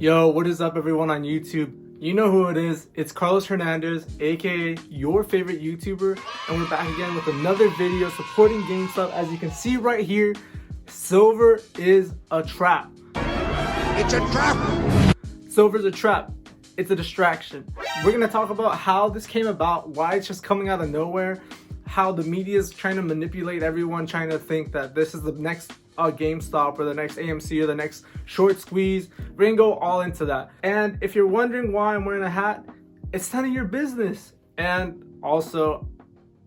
Yo, what is up everyone on YouTube? You know who it is. It's Carlos Hernandez, aka your favorite YouTuber, and we're back again with another video supporting GameStop. As you can see right here, silver is a trap. It's a trap! Silver's a trap. It's a distraction. We're gonna talk about how this came about, why it's just coming out of nowhere, how the media is trying to manipulate everyone, trying to think that this is the next GameStop or the next AMC or the next short squeeze. We're gonna go all into that. And if you're wondering why I'm wearing a hat, it's none of your business. And also,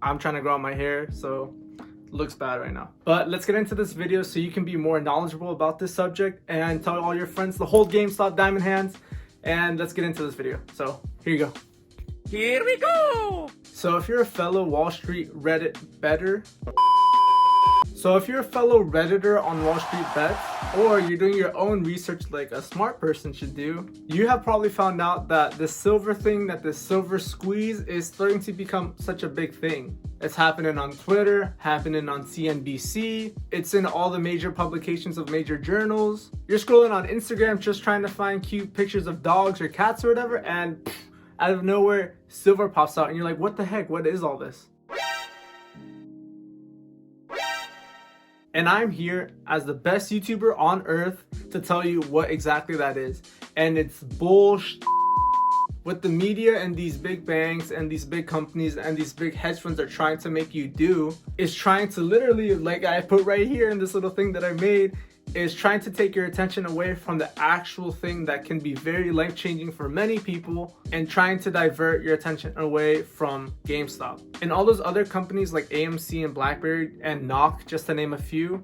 I'm trying to grow out my hair, so it looks bad right now. But let's get into this video so you can be more knowledgeable about this subject and tell all your friends to hold GameStop diamond hands. And let's get into this video. So here you go. Here we go! So if you're a fellow Wall Street Reddit bettor, on Wall Street Bets, or you're doing your own research like a smart person should do, you have probably found out that this silver thing, that this silver squeeze is starting to become such a big thing. It's happening on Twitter, happening on CNBC, it's in all the major publications of major journals. You're scrolling on Instagram just trying to find cute pictures of dogs or cats or whatever, and out of nowhere, silver pops out and you're like, what the heck, what is all this? And I'm here as the best YouTuber on earth to tell you what exactly that is. And it's bullshit. What the media and these big banks and these big companies and these big hedge funds are trying to make you do is trying to literally, like I put right here in this little thing that I made, is trying to take your attention away from the actual thing that can be very life-changing for many people and trying to divert your attention away from GameStop. And all those other companies like AMC and BlackBerry and Knock, just to name a few,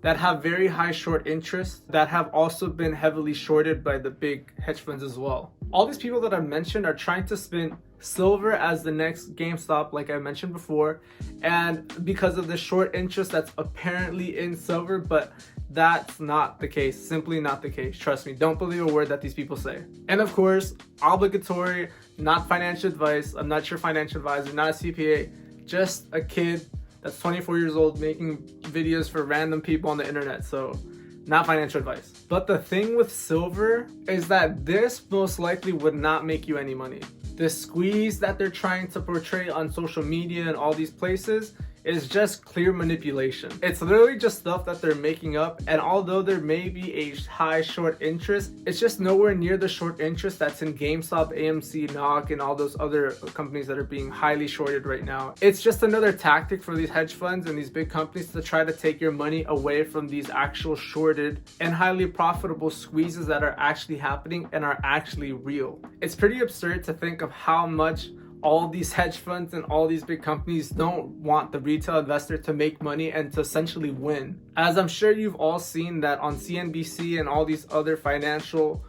that have very high short interest, that have also been heavily shorted by the big hedge funds as well. All these people that I mentioned are trying to spin silver as the next GameStop, like I mentioned before, and because of the short interest that's apparently in silver, but that's not the case. Simply not the case. Trust me, don't believe a word that these people say. And of course, obligatory, not financial advice. I'm not your financial advisor, not a CPA, just a kid that's 24 years old making videos for random people on the internet. So not financial advice. But the thing with silver is that this most likely would not make you any money. The squeeze that they're trying to portray on social media and all these places is just clear manipulation. It's literally just stuff that they're making up, and although there may be a high short interest, it's just nowhere near the short interest that's in GameStop, AMC, Knock, and all those other companies that are being highly shorted right now. It's just another tactic for these hedge funds and these big companies to try to take your money away from these actual shorted and highly profitable squeezes that are actually happening and are actually real. It's pretty absurd to think of how much all these hedge funds and all these big companies don't want the retail investor to make money and to essentially win. As I'm sure you've all seen that on CNBC and all these other financial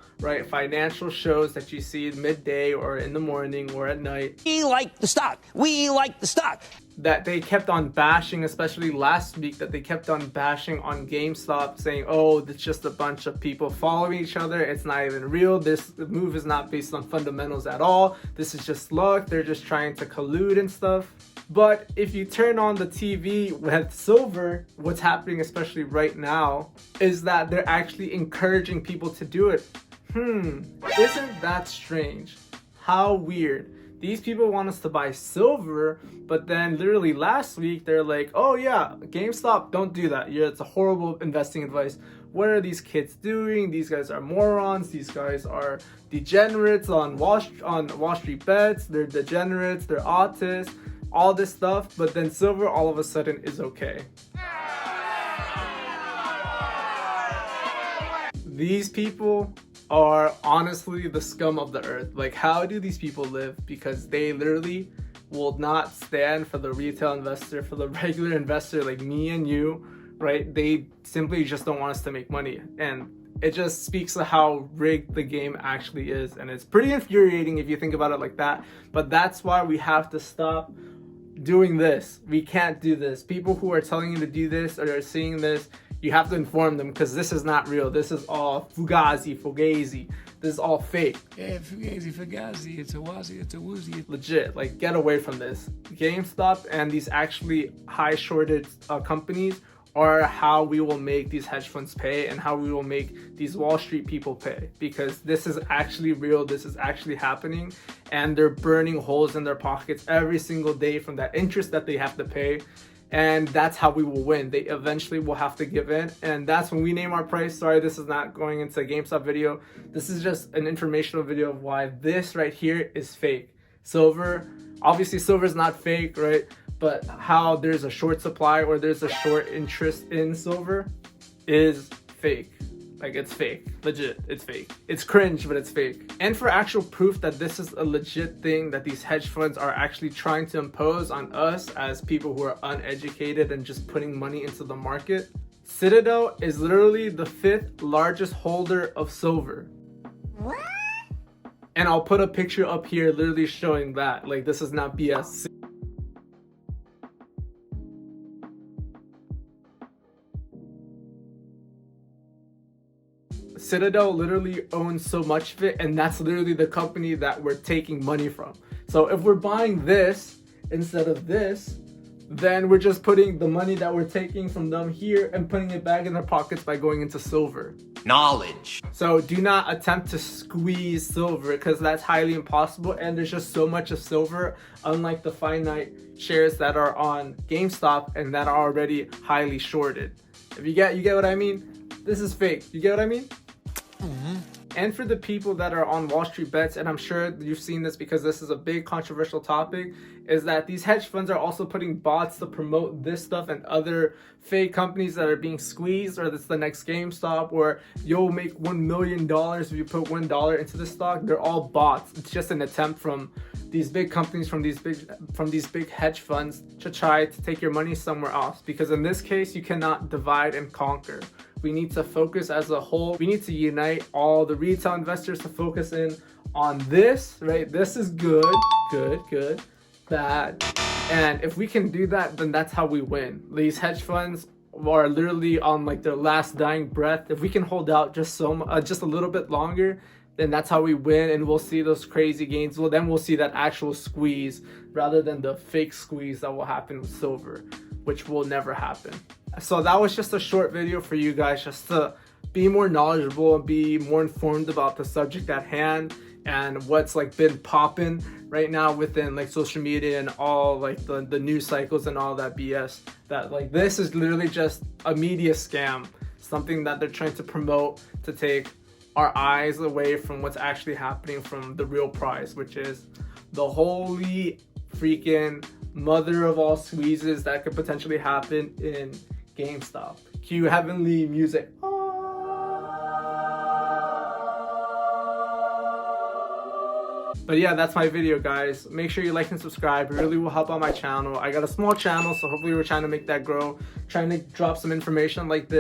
shows that you see midday or in the morning or at night. We like the stock. We like the stock. That they kept on bashing, especially last week, that they kept on bashing on GameStop, saying, oh, it's just a bunch of people following each other. It's not even real. The move is not based on fundamentals at all. This is just luck. They're just trying to collude and stuff. But if you turn on the TV with silver, what's happening, especially right now, is that they're actually encouraging people to do it. Isn't that strange? How weird. These people want us to buy silver, but then literally last week they're like, oh yeah, GameStop, don't do that. Yeah, it's a horrible investing advice. What are these kids doing? These guys are morons. These guys are degenerates on Wall Street Bets. They're degenerates. They're autists. All this stuff. But then silver all of a sudden is okay. These people are honestly the scum of the earth. Like, how do these people live? Because they literally will not stand for the retail investor, for the regular investor like me and you, right? They simply just don't want us to make money. And it just speaks to how rigged the game actually is. And it's pretty infuriating if you think about it like that. But that's why we have to stop doing this. We can't do this. People who are telling you to do this or are seeing this, you have to inform them, because this is not real. This is all fugazi. This is all fake. Yeah, fugazi, it's a wazi, it's a woozy. Legit, like, get away from this. GameStop and these actually high shorted companies are how we will make these hedge funds pay and how we will make these Wall Street people pay, because this is actually real, this is actually happening, and they're burning holes in their pockets every single day from that interest that they have to pay. And that's how we will win. They eventually will have to give in, and that's when we name our price. Sorry, this is not going into a GameStop video. This is just an informational video of why this right here is fake. Silver, obviously silver is not fake, right? But how there's a short supply or there's a short interest in silver is fake. Like, it's fake, legit, it's fake. It's cringe, but it's fake. And for actual proof that this is a legit thing that these hedge funds are actually trying to impose on us as people who are uneducated and just putting money into the market, Citadel is literally the 5th largest holder of silver. What? And I'll put a picture up here literally showing that. Like, this is not BS. Citadel literally owns so much of it, and that's literally the company that we're taking money from. So if we're buying this instead of this, then we're just putting the money that we're taking from them here and putting it back in their pockets by going into silver. Knowledge. So do not attempt to squeeze silver, because that's highly impossible, and there's just so much of silver, unlike the finite shares that are on GameStop and that are already highly shorted. If you get what I mean? This is fake. You get what I mean? And for the people that are on Wall Street bets, and I'm sure you've seen this because this is a big controversial topic, is that these hedge funds are also putting bots to promote this stuff and other fake companies that are being squeezed, or that's the next GameStop, or you'll make $1 million if you put $1 into the stock. They're all bots. It's just an attempt from these big companies, from these big hedge funds, to try to take your money somewhere else. Because in this case, you cannot divide and conquer. We need to focus as a whole. We need to unite all the retail investors to focus in on this, right? This is good, bad. And if we can do that, then that's how we win. These hedge funds are literally on like their last dying breath. If we can hold out just a little bit longer, then that's how we win, and we'll see those crazy gains. Well, then we'll see that actual squeeze rather than the fake squeeze that will happen with silver, which will never happen. So that was just a short video for you guys, just to be more knowledgeable and be more informed about the subject at hand and what's like been popping right now within like social media and all like the news cycles and all that BS. That like this is literally just a media scam, something that they're trying to promote to take our eyes away from what's actually happening, from the real prize, which is the holy freaking mother of all squeezes that could potentially happen in GameStop. Cue heavenly music. But yeah, that's my video, guys. Make sure you like and subscribe. It really will help out my channel. I got a small channel, so hopefully we're trying to make that grow, trying to drop some information like this.